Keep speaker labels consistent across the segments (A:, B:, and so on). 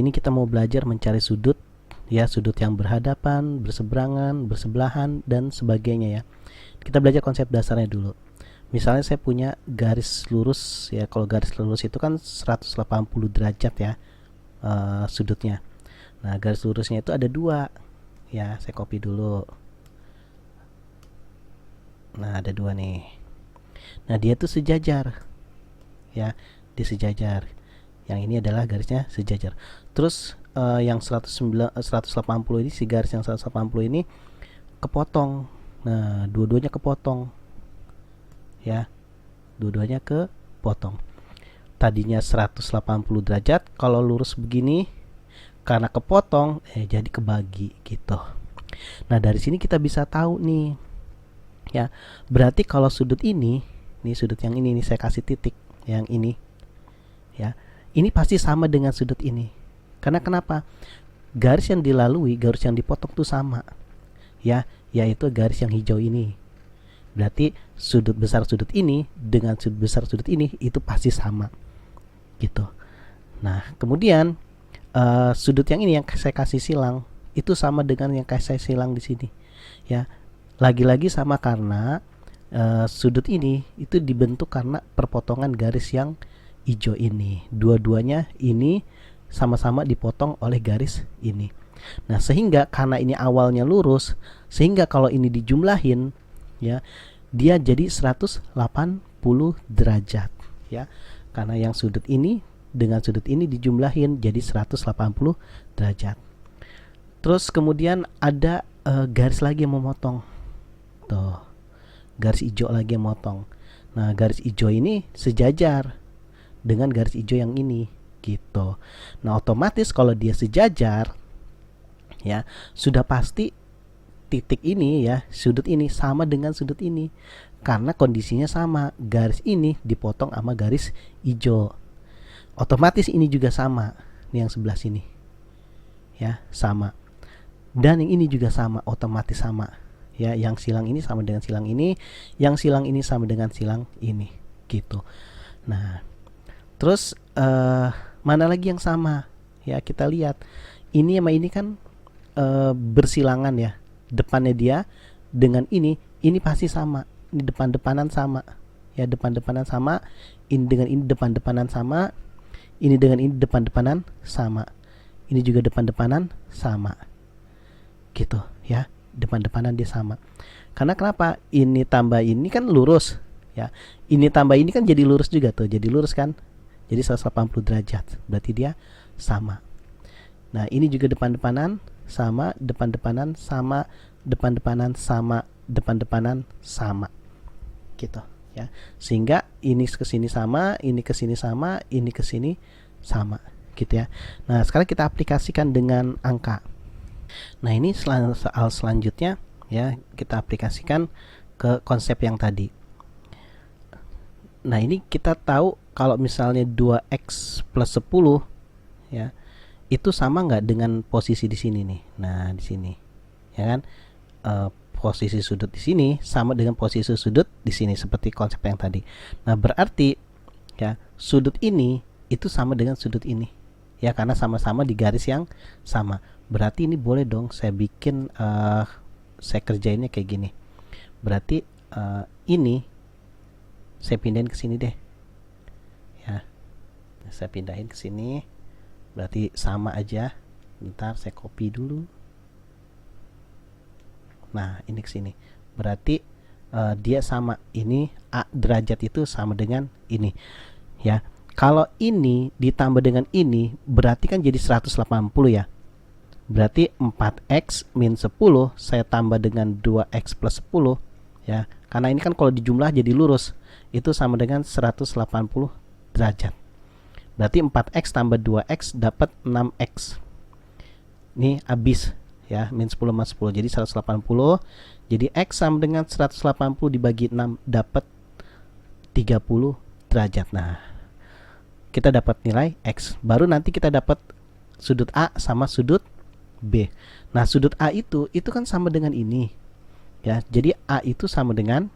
A: ini kita mau belajar mencari sudut, ya, sudut yang berhadapan, berseberangan, bersebelahan, dan sebagainya ya. Kita belajar konsep dasarnya dulu. Misalnya saya punya garis lurus ya, kalau garis lurus itu kan 180 derajat ya, sudutnya. Nah, garis lurusnya itu ada dua ya, saya copy dulu. Nah, ada dua nih. Nah, dia tuh sejajar ya, dia sejajar. Yang ini adalah garisnya sejajar. Terus yang 180 ini, si garis yang 180 ini kepotong. Nah, dua-duanya kepotong ya, dua-duanya kepotong. Tadinya 180 derajat, kalau lurus begini karena kepotong jadi kebagi gitu. Nah, dari sini kita bisa tahu nih ya, berarti kalau sudut ini, nih sudut yang ini nih, saya kasih titik yang ini ya, ini pasti sama dengan sudut ini. Karena kenapa? Garis yang dilalui, garis yang dipotong tuh sama ya, yaitu garis yang hijau ini. Berarti sudut besar sudut ini dengan sudut besar sudut ini itu pasti sama gitu. Nah, kemudian sudut yang ini yang saya kasih silang itu sama dengan yang saya silang di sini ya. Lagi-lagi sama karena sudut ini itu dibentuk karena perpotongan garis yang hijau ini. Dua-duanya ini sama-sama dipotong oleh garis ini. Nah, sehingga karena ini awalnya lurus, sehingga kalau ini dijumlahin ya, dia jadi 180 derajat ya. Karena yang sudut ini dengan sudut ini dijumlahin jadi 180 derajat. Terus kemudian ada garis lagi yang memotong. Tuh, garis hijau lagi yang memotong. Nah, garis hijau ini sejajar dengan garis hijau yang ini gitu. Nah, otomatis kalau dia sejajar ya, sudah pasti titik ini ya, sudut ini sama dengan sudut ini karena kondisinya sama, garis ini dipotong sama garis hijau. Otomatis ini juga sama, ini yang sebelah sini ya, sama, dan yang ini juga sama, otomatis sama ya. Yang silang ini sama dengan silang ini, yang silang ini sama dengan silang ini gitu. Nah, terus mana lagi yang sama ya, kita lihat ini sama ini kan bersilangan ya, depannya dia dengan ini pasti sama, ini depan-depanan sama ya, depan-depanan sama, ini dengan ini depan-depanan sama, ini dengan ini depan-depanan sama, ini juga depan-depanan sama gitu ya, depan-depanan dia sama. Karena kenapa? Ini tambah ini kan lurus ya, ini tambah ini kan jadi lurus juga tuh, jadi lurus kan, jadi 180 derajat, berarti dia sama. Nah, ini juga depan-depanan sama, depan-depanan sama, depan-depanan sama, depan-depanan sama gitu ya. Sehingga ini ke sini sama, ini ke sini sama, ini ke sini sama gitu ya. Nah, sekarang kita aplikasikan dengan angka. Nah, ini soal selanjutnya ya, kita aplikasikan ke konsep yang tadi. Nah, ini kita tahu kalau misalnya 2x plus 10 ya, itu sama nggak dengan posisi di sini nih. Nah, di sini ya kan, posisi sudut di sini sama dengan posisi sudut di sini, seperti konsep yang tadi. Nah, berarti ya, sudut ini itu sama dengan sudut ini ya, karena sama-sama di garis yang sama. Berarti ini boleh dong saya bikin, saya kerjainnya kayak gini. Berarti ini saya pindahin ke sini deh ya, saya pindahin ke sini, berarti sama aja. Bentar, saya copy dulu. Nah, ini ke sini, berarti dia sama, ini A derajat itu sama dengan ini ya. Kalau ini ditambah dengan ini berarti kan jadi 180 ya. Berarti 4x min 10 saya tambah dengan 2x plus 10 ya. Karena ini kan kalau dijumlah jadi lurus, itu sama dengan 180 derajat. Berarti 4x tambah 2x dapat 6x. Ini habis ya, min 10 sama 10 jadi 180. Jadi x sama dengan 180 dibagi 6 dapat 30 derajat. Nah, kita dapat nilai x. Baru nanti kita dapat sudut A sama sudut B. Nah, sudut A itu kan sama dengan ini ya. Jadi A itu sama dengan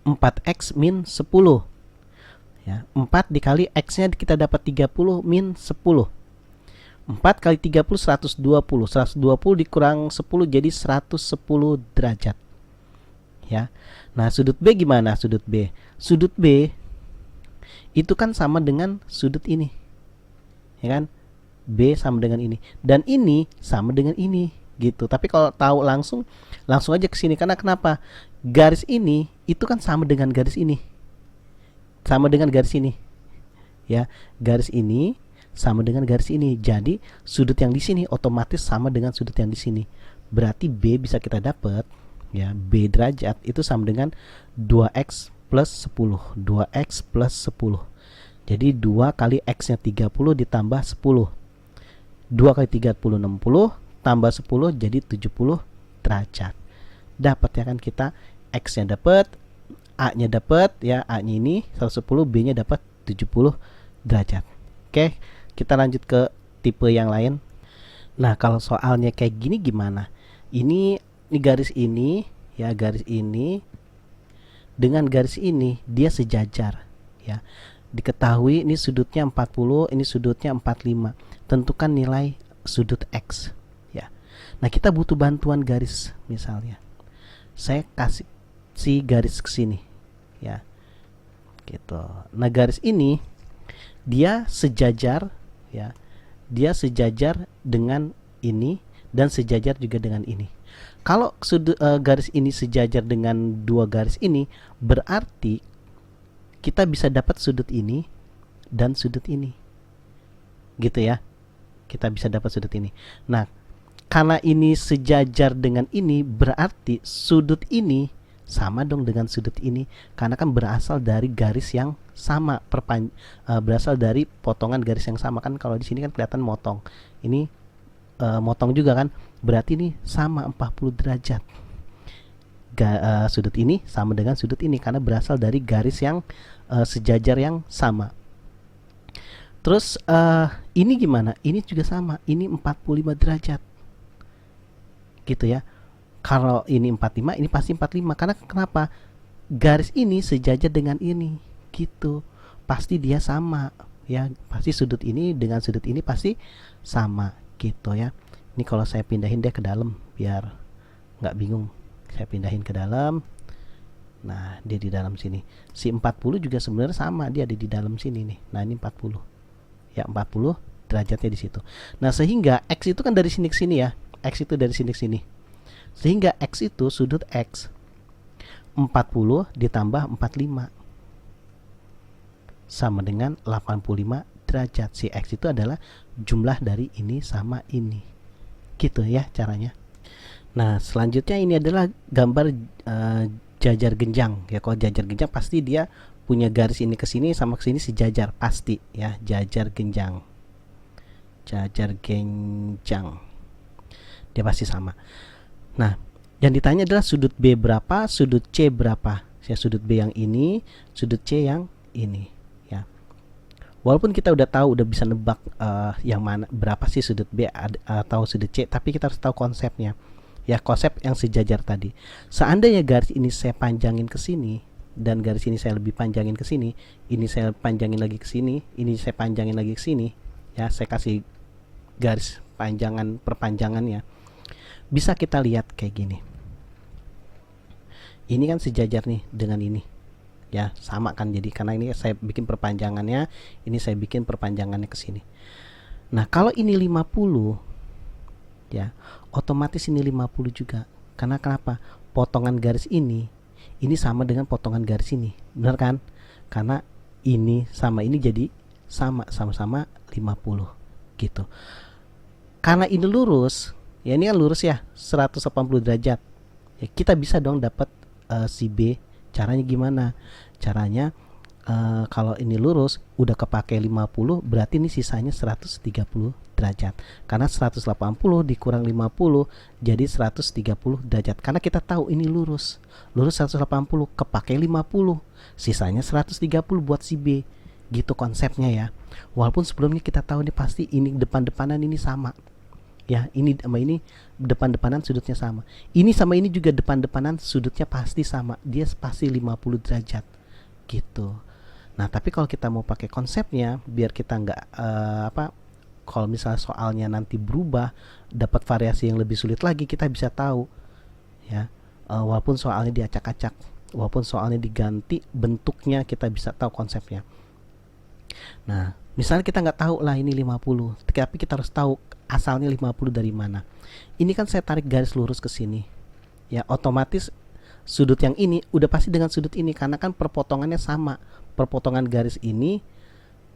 A: 4x min 10 ya. 4 dikali x nya kita dapat 30 min 10. 4 kali 30 120. 120 dikurang 10 jadi 110 derajat. Ya. Nah, sudut B gimana? Sudut B. Sudut B itu kan sama dengan sudut ini. Ya kan? B sama dengan ini. Dan ini sama dengan ini gitu. Tapi kalau tahu langsung aja ke sini. Karena kenapa? Garis ini itu kan sama dengan garis ini. Sama dengan garis ini. Ya, garis ini sama dengan garis ini. Jadi sudut yang di sini otomatis sama dengan sudut yang di sini. Berarti B bisa kita dapat, ya, B derajat itu sama dengan 2x plus 10. 2x plus 10. Jadi 2 kali x-nya 30 ditambah 10. 2 kali 30 60 tambah 10 jadi 70 derajat. Dapat ya kan kita, x-nya dapat, a-nya dapat, ya, a-nya ini 110, b-nya dapat 70 derajat. Oke, kita lanjut ke tipe yang lain. Nah, kalau soalnya kayak gini gimana? Ini garis ini, ya, garis ini dengan garis ini dia sejajar, ya. Diketahui ini sudutnya 40, ini sudutnya 45. Tentukan nilai sudut x, ya. Nah, kita butuh bantuan garis misalnya. Saya kasih si garis ke sini, ya. Gitu. Nah, garis ini dia sejajar, ya, dia sejajar dengan ini dan sejajar juga dengan ini. Kalau garis ini sejajar dengan dua garis ini, berarti kita bisa dapat sudut ini dan sudut ini, gitu ya. Kita bisa dapat sudut ini. Nah, karena ini sejajar dengan ini, berarti sudut ini sama dong dengan sudut ini, karena kan berasal dari garis yang sama, berasal dari potongan garis yang sama kan. Kalau di sini kan kelihatan motong, ini motong juga kan, berarti ini sama 40 derajat. Sudut ini sama dengan sudut ini karena berasal dari garis yang sejajar yang sama. Terus ini gimana? Ini juga sama, ini 45 derajat, gitu ya. Kalau ini 45, ini pasti 45. Karena kenapa? Garis ini sejajar dengan ini, gitu. Pasti dia sama, ya. Pasti sudut ini dengan sudut ini pasti sama, gitu ya. Ini kalau saya pindahin dia ke dalam biar nggak bingung. Saya pindahin ke dalam. Nah, dia di dalam sini. Si 40 juga sebenarnya sama, dia ada di dalam sini nih. Nah, ini 40. Ya, 40 derajatnya di situ. Nah, sehingga x itu kan dari sini ke sini ya. X itu dari sini ke sini. Sehingga x itu sudut x 40 ditambah 45 sama dengan 85 derajat. Si x itu adalah jumlah dari ini sama ini. Gitu ya caranya. Nah, selanjutnya ini adalah gambar jajar genjang. Ya, kalau jajar genjang pasti dia punya garis ini ke sini sama ke sini sejajar, pasti ya, jajar genjang. Jajar genjang. Dia pasti sama. Nah, yang ditanya adalah sudut B berapa, sudut C berapa. Ya, sudut B yang ini, sudut C yang ini, ya. Walaupun kita udah tahu, udah bisa nebak yang mana, berapa sih sudut B atau sudut C, tapi kita harus tahu konsepnya. Ya, konsep yang sejajar tadi. Seandainya garis ini saya panjangin ke sini dan garis ini saya lebih panjangin ke sini, ini saya panjangin lagi ke sini, ini saya panjangin lagi ke sini, ya, saya kasih garis perpanjangannya. Bisa kita lihat kayak gini. Ini kan sejajar nih dengan ini. Ya, sama kan, jadi karena ini saya bikin perpanjangannya, ini saya bikin perpanjangannya ke sini. Nah, kalau ini 50, ya, otomatis ini 50 juga. Karena kenapa? Potongan garis ini sama dengan potongan garis ini. Benar kan? Karena ini sama ini jadi sama-sama 50 gitu. Karena ini lurus, ya, ini kan lurus ya, 180 derajat. Ya, kita bisa dong dapat si B. Caranya gimana? Caranya kalau ini lurus udah kepake 50, berarti ini sisanya 130 derajat. Karena 180 dikurang 50 jadi 130 derajat. Karena kita tahu ini lurus. Lurus 180 kepake 50, sisanya 130 buat si B. Gitu konsepnya ya. Walaupun sebelumnya kita tahu ini pasti ini depan-depanan ini sama. Ya, ini sama ini depan-depanan sudutnya sama. Ini sama ini juga depan-depanan sudutnya pasti sama. Dia pasti 50 derajat. Gitu. Nah, tapi kalau kita mau pakai konsepnya biar kita nggak Kalau misalnya soalnya nanti berubah, dapat variasi yang lebih sulit lagi, kita bisa tahu ya. Walaupun soalnya diacak-acak, walaupun soalnya diganti bentuknya, kita bisa tahu konsepnya. Nah, misalnya kita nggak tahu lah ini 50, tapi kita harus tahu asalnya 50 dari mana. Ini kan saya tarik garis lurus ke sini. Ya, otomatis sudut yang ini udah pasti dengan sudut ini karena kan perpotongannya sama. Perpotongan garis ini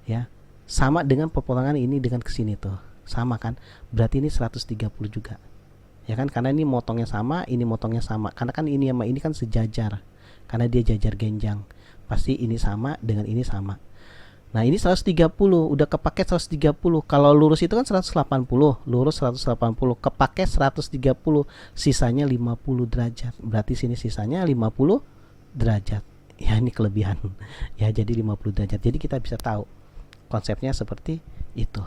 A: ya sama dengan perpotongan ini dengan kesini tuh. Sama kan? Berarti ini 130 juga. Ya kan, karena ini motongnya sama, ini motongnya sama. Karena kan ini sama ini kan sejajar. Karena dia jajar genjang. Pasti ini sama dengan ini sama. Nah, ini 130, udah kepake 130. Kalau lurus itu kan 180, lurus 180, kepake 130, sisanya 50 derajat. Berarti sini sisanya 50 derajat. Ya, ini kelebihan. Ya, jadi 50 derajat. Jadi kita bisa tahu konsepnya seperti itu.